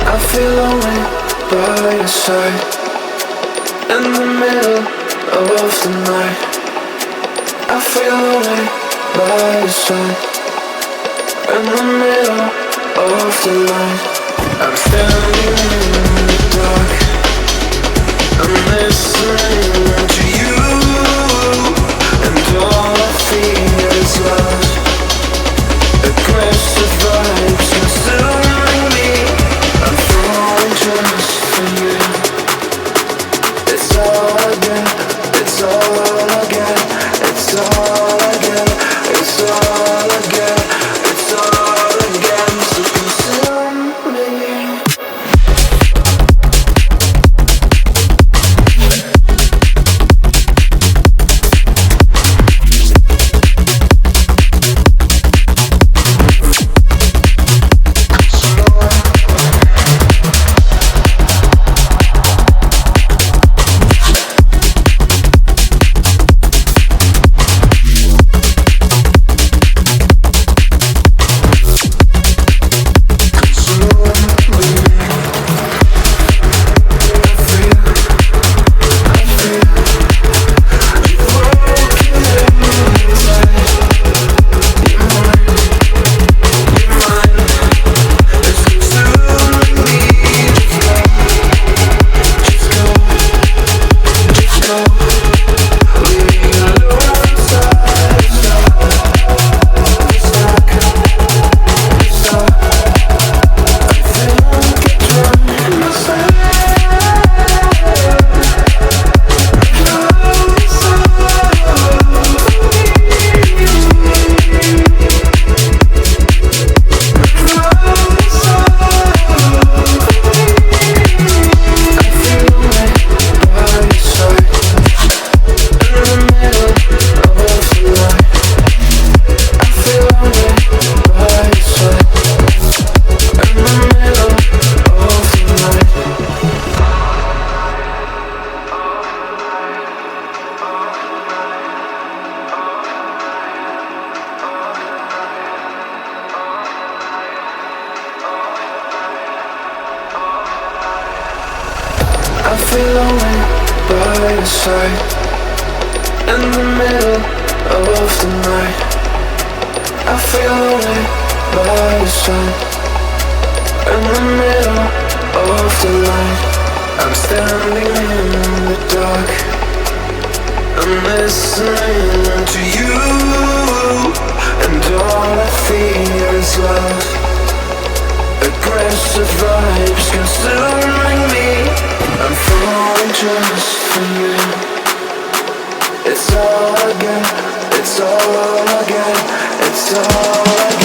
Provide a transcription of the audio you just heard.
I feel lonely by your side. In the middle of the night, I feel lonely by your side. In the middle of the night, I'm standing in the dark. I'm listening to you, and all I feel is love. Aggressive vibes consuming me. I'm falling just for you. It's all again, it's all again, it's all again, it's all again, it's all again. So consume me. I feel lonely by your side. In the middle of the night, I feel lonely by your side. In the middle of the night, I'm standing in the dark. I'm listening to you, and all I feel is love. Aggressive vibes consuming me. I'm falling just for you. It's all again, it's all again, it's all again.